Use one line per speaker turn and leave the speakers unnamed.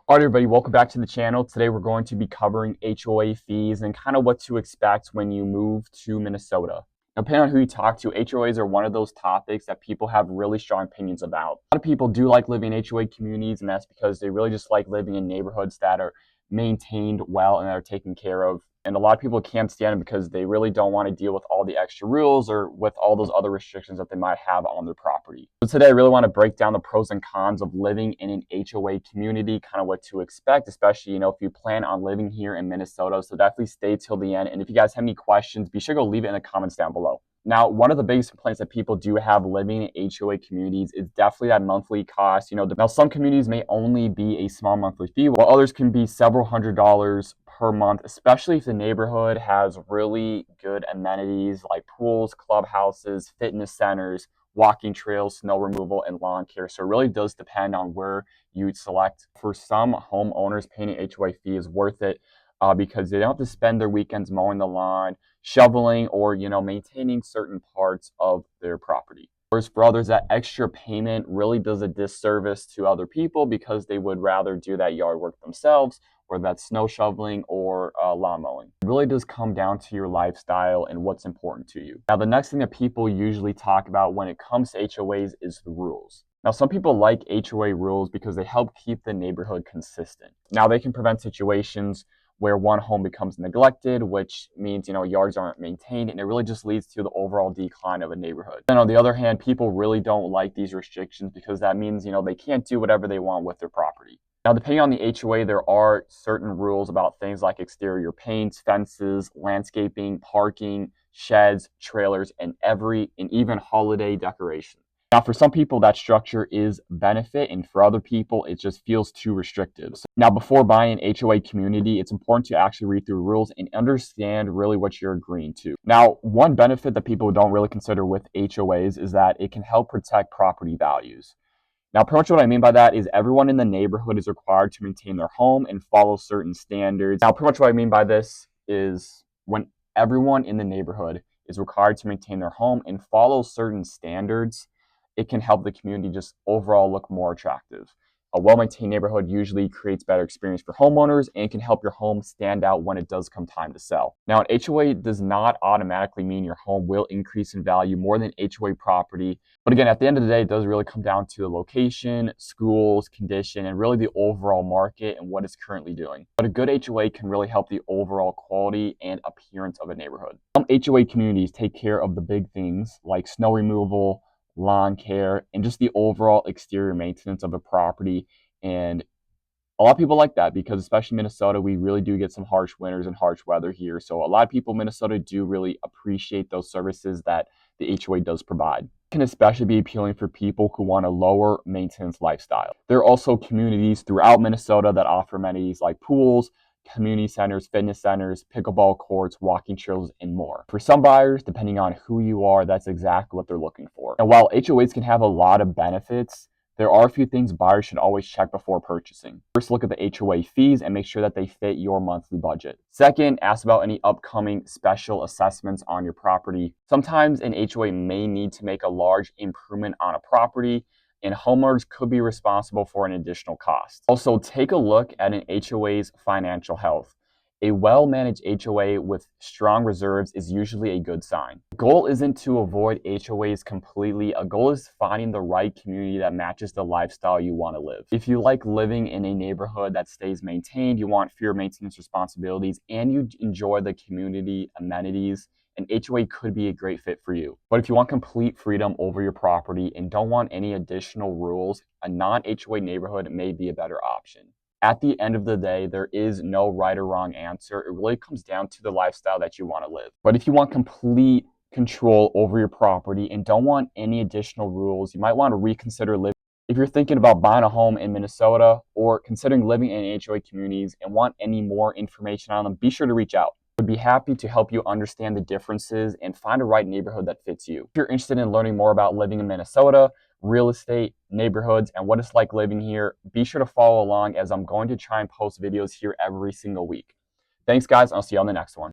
All right, everybody, welcome back to the channel. Today we're going to be covering HOA fees and kind of what to expect when you move to Minnesota. Now, depending on who you talk to, HOAs are one of those topics that people have really strong opinions about. A lot of people do like living in HOA communities, and that's because they really just like living in neighborhoods that are maintained well and that are taken care of. And a lot of people can't stand it because they really don't want to deal with all the extra rules or with all those other restrictions that they might have on their property. So today I really want to break down the pros and cons of living in an HOA community, kind of what to expect, especially, if you plan on living here in Minnesota. So definitely stay till the end. And if you guys have any questions, be sure to go leave it in the comments down below. Now, one of the biggest complaints that people do have living in HOA communities is definitely that monthly cost. Now some communities may only be a small monthly fee, while others can be several $100s per month, especially if the neighborhood has really good amenities like pools, clubhouses, fitness centers, walking trails, snow removal, and lawn care. So it really does depend on where you select. For some homeowners, paying an HOA fee is worth it because they don't have to spend their weekends mowing the lawn, shoveling, or maintaining certain parts of their property. Whereas for others, that extra payment really does a disservice to other people because they would rather do that yard work themselves, or that snow shoveling or lawn mowing. It really does come down to your lifestyle and what's important to you. Now, the next thing that people usually talk about when it comes to HOAs is the rules. Now, some people like HOA rules because they help keep the neighborhood consistent. Now, they can prevent situations where one home becomes neglected, which means, yards aren't maintained, and it really just leads to the overall decline of a neighborhood. Then on the other hand, people really don't like these restrictions because that means, they can't do whatever they want with their property. Now, depending on the HOA, there are certain rules about things like exterior paints, fences, landscaping, parking, sheds, trailers, and even holiday decorations. Now, for some people, that structure is benefit, and for other people, it just feels too restrictive. So now, before buying an HOA community, it's important to actually read through rules and understand really what you're agreeing to. Now, one benefit that people don't really consider with HOAs is that it can help protect property values. Now, pretty much what I mean by that is everyone in the neighborhood is required to maintain their home and follow certain standards. Now, pretty much what I mean by this is when everyone in the neighborhood is required to maintain their home and follow certain standards, it can help the community just overall look more attractive. A well-maintained neighborhood usually creates better experience for homeowners and can help your home stand out when it does come time to sell. Now, an HOA does not automatically mean your home will increase in value more than HOA property. But again, at the end of the day, it does really come down to the location, schools, condition, and really the overall market and what it's currently doing. But a good HOA can really help the overall quality and appearance of a neighborhood. Some HOA communities take care of the big things like snow removal, lawn care, and just the overall exterior maintenance of a property. And a lot of people like that because especially Minnesota, we really do get some harsh winters and harsh weather here. So a lot of people in Minnesota do really appreciate those services that the HOA does provide. It can especially be appealing for people who want a lower maintenance lifestyle. There are also communities throughout Minnesota that offer amenities like pools, community centers, fitness centers, pickleball courts, walking trails, and more. For some buyers, depending on who you are, that's exactly what they're looking for. And while HOAs can have a lot of benefits, there are a few things buyers should always check before purchasing. First, look at the HOA fees and make sure that they fit your monthly budget. Second, ask about any upcoming special assessments on your property. Sometimes an HOA may need to make a large improvement on a property, and homeowners could be responsible for an additional cost. Also, take a look at an HOA's financial health. A well-managed HOA with strong reserves is usually a good sign. The goal isn't to avoid HOAs completely. A goal is finding the right community that matches the lifestyle you want to live. If you like living in a neighborhood that stays maintained, you want fewer maintenance responsibilities, and you enjoy the community amenities, an HOA could be a great fit for you. But if you want complete freedom over your property and don't want any additional rules, a non-HOA neighborhood may be a better option. At the end of the day, there is no right or wrong answer. It really comes down to the lifestyle that you want to live. But if you want complete control over your property and don't want any additional rules, you might want to reconsider living. If you're thinking about buying a home in Minnesota or considering living in HOA communities and want any more information on them, be sure to reach out. Would be happy to help you understand the differences and find a right neighborhood that fits you. If you're interested in learning more about living in Minnesota, real estate, neighborhoods, and what it's like living here, be sure to follow along as I'm going to try and post videos here every single week. Thanks, guys. I'll see you on the next one.